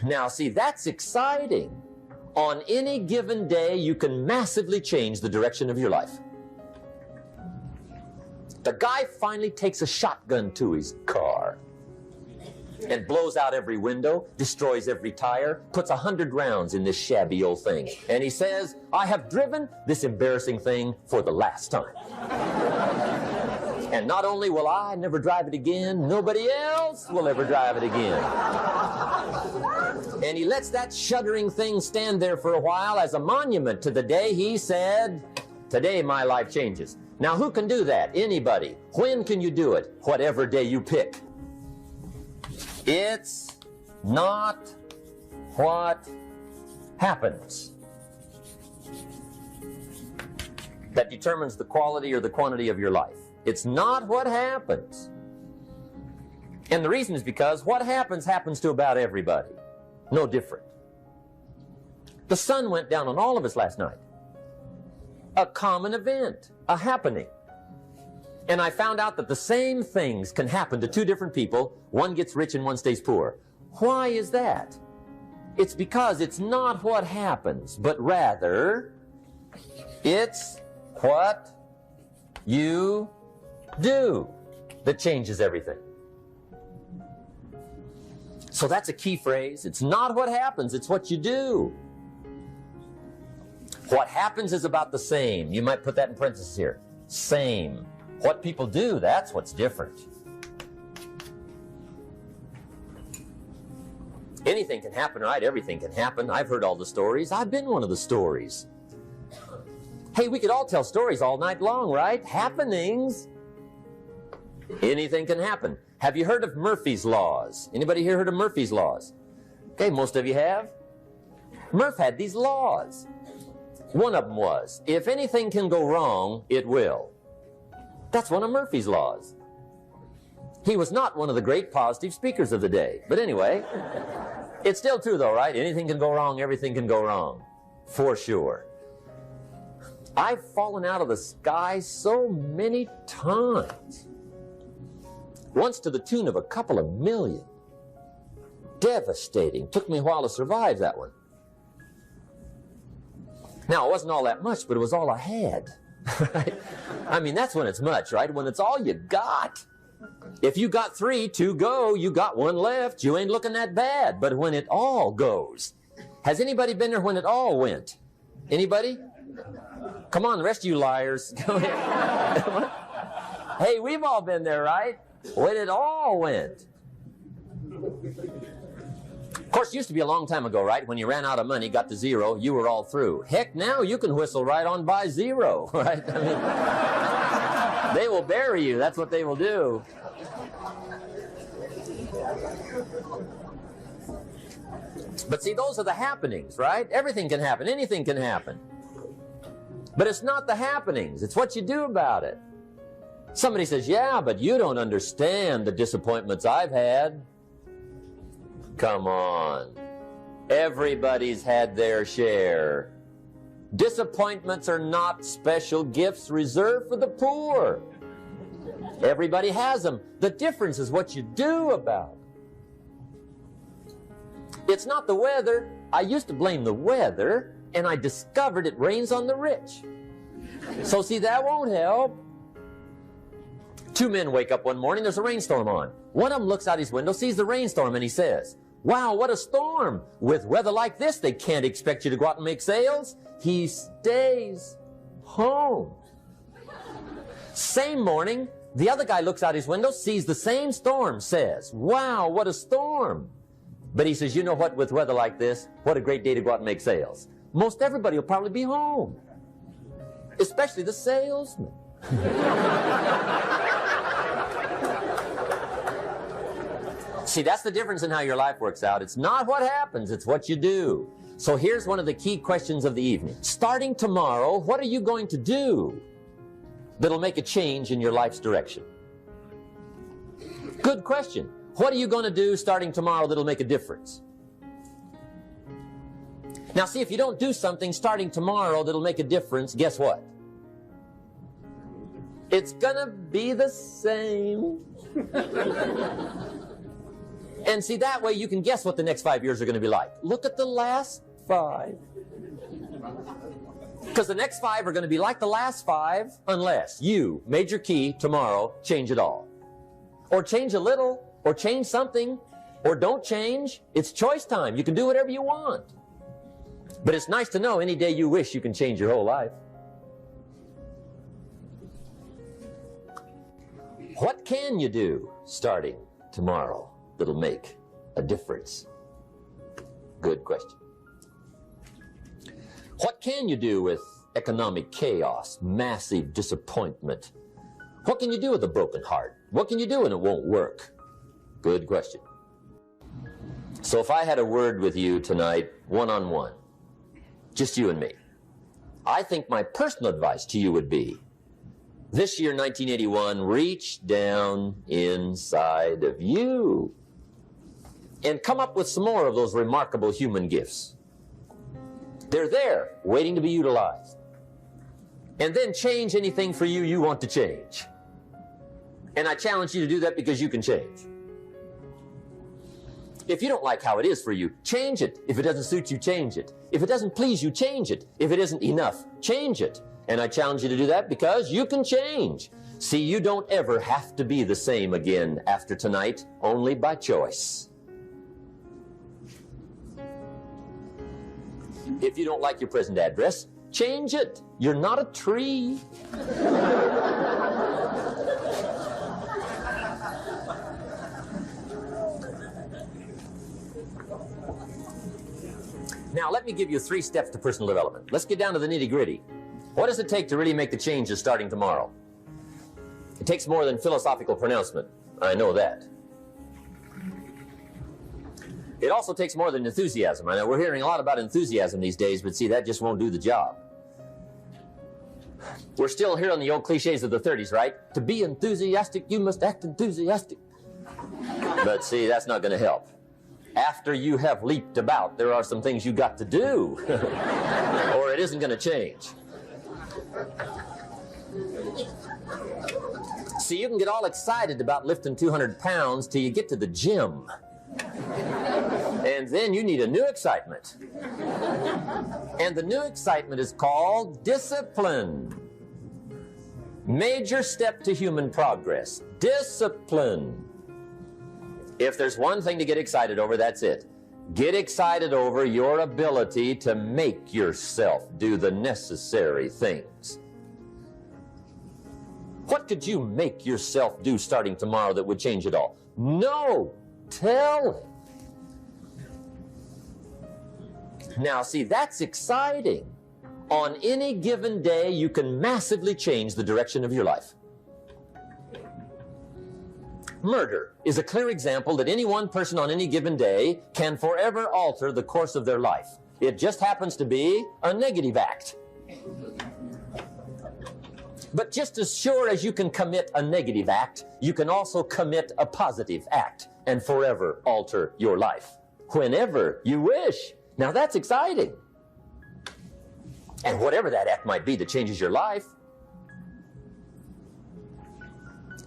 Now, see, that's exciting. On any given day, you can massively change the direction of your life. The guy finally takes a shotgun to his car and blows out every window, destroys every tire, puts 100 rounds in this shabby old thing. And he says, I have driven this embarrassing thing for the last time. And not only will I never drive it again, nobody else will ever drive it again. And he lets that shuddering thing stand there for a while as a monument to the day he said, today my life changes. Now, who can do that? Anybody. When can you do it? Whatever day you pick. It's not what happens that determines the quality or the quantity of your life. It's not what happens. And the reason is because what happens happens to about everybody. No different. The sun went down on all of us last night. A common event, a happening. And I found out that the same things can happen to two different people. One gets rich and one stays poor. Why is that? It's because it's not what happens, but rather it's what you do that changes everything. So that's a key phrase. It's not what happens, it's what you do. What happens is about the same. You might put that in parentheses here. Same. What people do, that's what's different. Anything can happen, right? Everything can happen. I've heard all the stories. I've been one of the stories. Hey, we could all tell stories all night long, right? Happenings. Anything can happen. Have you heard of Murphy's Laws? Anybody here heard of Murphy's Laws? Okay, most of you have. Murph had these laws. One of them was, if anything can go wrong, it will. That's one of Murphy's Laws. He was not one of the great positive speakers of the day. But anyway, it's still true though, right? Anything can go wrong, everything can go wrong. For sure. I've fallen out of the sky so many times. Once to the tune of a couple of million. Devastating. Took me a while to survive that one. Now, it wasn't all that much, but it was all I had. Right? I mean, that's when it's much, right? When it's all you got. If you got 3, 2 go, you got 1 left, you ain't looking that bad. But when it all goes, has anybody been there when it all went? Anybody? Come on, the rest of you liars. Go ahead. Hey, we've all been there, right? When it all went. Of course, it used to be a long time ago, right? When you ran out of money, got to 0, you were all through. Heck, now you can whistle right on by 0, right? I mean, they will bury you. That's what they will do. But see, those are the happenings, right? Everything can happen. Anything can happen. But it's not the happenings. It's what you do about it. Somebody says, yeah, but you don't understand the disappointments I've had. Come on. Everybody's had their share. Disappointments are not special gifts reserved for the poor. Everybody has them. The difference is what you do about it. It's not the weather. I used to blame the weather, and I discovered it rains on the rich. So see, that won't help. 2 men wake up one morning, there's a rainstorm on. One of them looks out his window, sees the rainstorm, and he says, wow, what a storm. With weather like this, they can't expect you to go out and make sales. He stays home. Same morning, the other guy looks out his window, sees the same storm, says, wow, what a storm. But he says, you know what, with weather like this, what a great day to go out and make sales. Most everybody will probably be home, especially the salesman. See, that's the difference in how your life works out. It's not what happens, it's what you do. So here's one of the key questions of the evening. Starting tomorrow, what are you going to do that'll make a change in your life's direction? Good question. What are you going to do starting tomorrow that'll make a difference? Now see, if you don't do something starting tomorrow that'll make a difference, guess what? It's gonna be the same. And see, that way you can guess what the next 5 years are going to be like. Look at the last 5. Because the next 5 are going to be like the last 5 unless you, major key, tomorrow, change it all. Or change a little, or change something, or don't change. It's choice time. You can do whatever you want. But it's nice to know any day you wish you can change your whole life. What can you do starting tomorrow that'll make a difference? Good question. What can you do with economic chaos, massive disappointment? What can you do with a broken heart? What can you do when it won't work? Good question. So if I had a word with you tonight, one-on-one, just you and me, I think my personal advice to you would be, this year, 1981, reach down inside of you and come up with some more of those remarkable human gifts. They're there, waiting to be utilized. And then change anything for you you want to change. And I challenge you to do that because you can change. If you don't like how it is for you, change it. If it doesn't suit you, change it. If it doesn't please you, change it. If it isn't enough, change it. And I challenge you to do that because you can change. See, you don't ever have to be the same again after tonight, only by choice. If you don't like your present address, change it. You're not a tree. Now, let me give you 3 steps to personal development. Let's get down to the nitty-gritty. What does it take to really make the changes starting tomorrow? It takes more than philosophical pronouncement. I know that. It also takes more than enthusiasm. I know we're hearing a lot about enthusiasm these days, but see, that just won't do the job. We're still here on the old cliches of the 30s, right? To be enthusiastic, you must act enthusiastic. But see, that's not going to help. After you have leaped about, there are some things you got to do, or it isn't going to change. See, you can get all excited about lifting 200 pounds till you get to the gym. And then you need a new excitement. And the new excitement is called discipline. Major step to human progress. Discipline. If there's one thing to get excited over, that's it. Get excited over your ability to make yourself do the necessary things. What could you make yourself do starting tomorrow that would change it all? No! Tell him. Now, see, that's exciting. On any given day, you can massively change the direction of your life. Murder is a clear example that any one person on any given day can forever alter the course of their life. It just happens to be a negative act. But just as sure as you can commit a negative act, you can also commit a positive act and forever alter your life whenever you wish. Now that's exciting. And whatever that act might be that changes your life.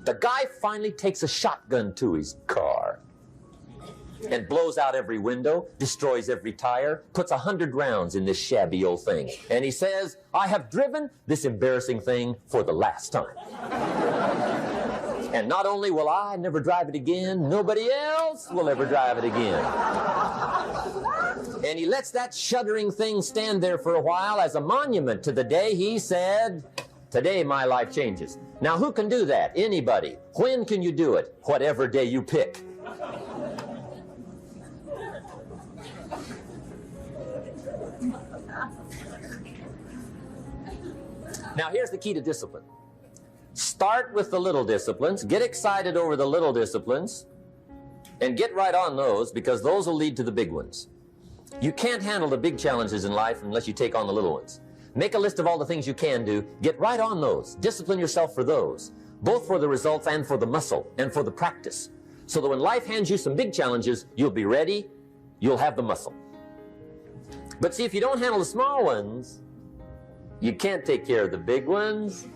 The guy finally takes a shotgun to his car and blows out every window, destroys every tire, puts 100 rounds in this shabby old thing. And he says, I have driven this embarrassing thing for the last time. And not only will I never drive it again, nobody else will ever drive it again. And he lets that shuddering thing stand there for a while as a monument to the day he said, today my life changes. Now who can do that? Anybody. When can you do it? Whatever day you pick. Now here's the key to discipline. Start with the little disciplines, get excited over the little disciplines, and get right on those because those will lead to the big ones. You can't handle the big challenges in life unless you take on the little ones. Make a list of all the things you can do, get right on those, discipline yourself for those, both for the results and for the muscle and for the practice, so that when life hands you some big challenges, you'll be ready, you'll have the muscle. But see, if you don't handle the small ones, you can't take care of the big ones,